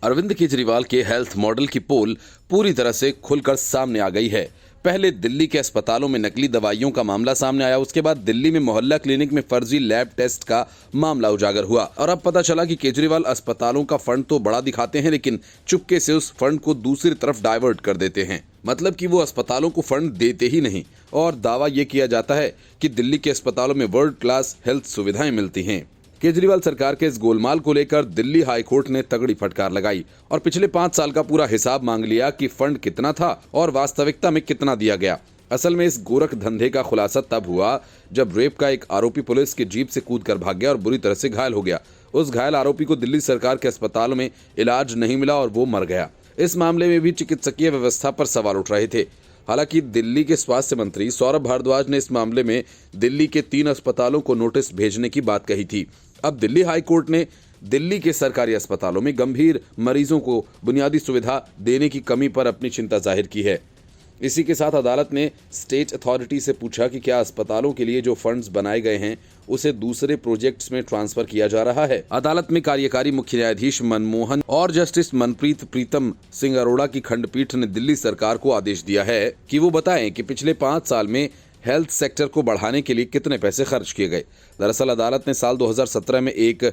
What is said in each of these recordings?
अरविंद केजरीवाल के health model की पोल पूरी तरह से खुलकर सामने आ गई है। पहले दिल्ली के अस्पतालों में नकली दवाइयों का मामला सामने आया, उसके बाद दिल्ली में मोहल्ला क्लिनिक में फर्जी लैब टेस्ट का मामला उजागर हुआ और अब पता चला कि केजरीवाल अस्पतालों का फंड तो बड़ा दिखाते हैं, लेकिन चुपके से उस फंड को दूसरी तरफ डाइवर्ट कर देते हैं। मतलब कि वो अस्पतालों को फंड देते ही नहीं और दावा ये किया जाता है कि दिल्ली के अस्पतालों में वर्ल्ड क्लास हेल्थ सुविधाएं मिलती हैं। केजरीवाल सरकार के इस गोलमाल को लेकर दिल्ली हाई कोर्ट ने तगड़ी फटकार लगाई और पिछले 5 साल का पूरा हिसाब मांग लिया कि फंड कितना था और वास्तविकता में कितना दिया गया। असल में इस गोरख धंधे का खुलासा तब हुआ जब रेप का एक आरोपी पुलिस की जीप से कूदकर भाग गया और बुरी तरह से घायल हो गया। उस घायल आरोपी को दिल्ली सरकार के अस्पतालों में इलाज नहीं मिला और वो मर गया। इस मामले में भी चिकित्सकीय व्यवस्था पर सवाल उठ रहे थे। हालांकि दिल्ली के स्वास्थ्य मंत्री सौरभ भारद्वाज ने इस मामले में दिल्ली के 3 अस्पतालों को नोटिस भेजने की बात कही थी। अब दिल्ली हाई कोर्ट ने दिल्ली के सरकारी अस्पतालों में गंभीर मरीजों को बुनियादी सुविधा देने की कमी पर अपनी चिंता जाहिर की है। इसी के साथ अदालत ने स्टेट अथॉरिटी से पूछा कि क्या अस्पतालों के लिए जो फंड्स बनाए गए हैं उसे दूसरे प्रोजेक्ट्स में ट्रांसफर किया जा रहा है। अदालत में कार्यकारी मुख्य न्यायाधीश मनमोहन और जस्टिस मनप्रीत प्रीतम सिंह अरोड़ा की खंडपीठ ने दिल्ली सरकार को आदेश दिया है कि वो बताएं कि पिछले 5 साल में हेल्थ सेक्टर को बढ़ाने के लिए कितने पैसे खर्च किए गए। दरअसल अदालत ने साल 2017 में एक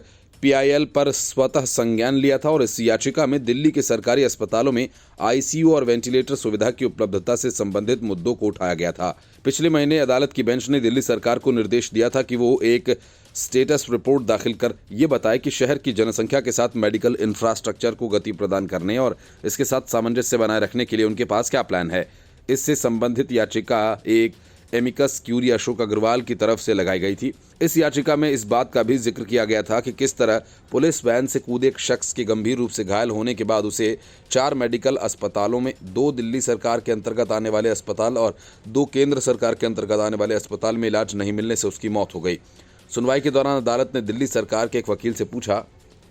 पीआईएल पर स्वतः संज्ञान लिया था और इस याचिका में दिल्ली के सरकारी अस्पतालों में आईसीयू और वेंटिलेटर सुविधा की उपलब्धता से संबंधित मुद्दों को उठाया गया था। पिछले महीने अदालत की बेंच ने दिल्ली सरकार को निर्देश दिया था कि वो एक स्टेटस रिपोर्ट दाखिल कर ये बताए कि शहर की जनसंख्या के साथ मेडिकल इंफ्रास्ट्रक्चर को गति प्रदान करने और इसके साथ सामंजस्य बनाए रखने के लिए उनके पास क्या प्लान है। इससे संबंधित याचिका एक एमिकस क्यूरी अशोक अग्रवाल की तरफ से लगाई गई थी। इस याचिका में इस बात का भी जिक्र किया गया था कि किस तरह पुलिस वैन से कूदे एक शख्स के गंभीर रूप से घायल होने के बाद उसे 4 मेडिकल अस्पतालों में 2 दिल्ली सरकार के अंतर्गत आने वाले अस्पताल और 2 केंद्र सरकार के अंतर्गत आने वाले अस्पताल में इलाज नहीं मिलने से उसकी मौत हो गई। सुनवाई के दौरान अदालत ने दिल्ली सरकार के एक वकील से पूछा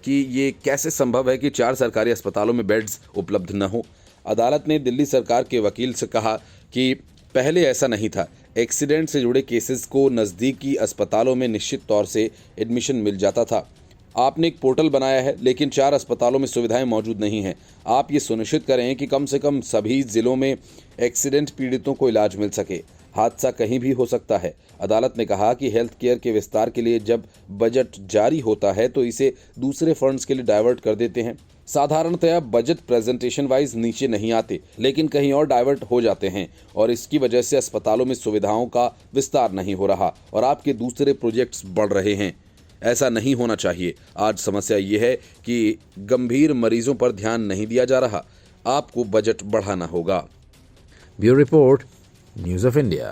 कि ये कैसे संभव है कि 4 सरकारी अस्पतालों में बेड्स उपलब्ध न हो। अदालत ने दिल्ली सरकार के वकील से कहा कि पहले ऐसा नहीं था। एक्सीडेंट से जुड़े केसेस को नज़दीकी अस्पतालों में निश्चित तौर से एडमिशन मिल जाता था। आपने एक पोर्टल बनाया है, लेकिन 4 अस्पतालों में सुविधाएं मौजूद नहीं हैं। आप ये सुनिश्चित करें कि कम से कम सभी जिलों में एक्सीडेंट पीड़ितों को इलाज मिल सके। हादसा कहीं भी हो सकता है। अदालत ने कहा कि हेल्थ केयर के विस्तार के लिए जब बजट जारी होता है तो इसे दूसरे फंड्स के लिए डाइवर्ट कर देते हैं। साधारणतया बजट प्रेजेंटेशन वाइज नीचे नहीं आते, लेकिन कहीं और डाइवर्ट हो जाते हैं और इसकी वजह से अस्पतालों में सुविधाओं का विस्तार नहीं हो रहा और आपके दूसरे प्रोजेक्ट्स बढ़ रहे हैं। ऐसा नहीं होना चाहिए। आज समस्या ये है कि गंभीर मरीजों पर ध्यान नहीं दिया जा रहा। आपको बजट बढ़ाना होगा। Bureau report, news of India.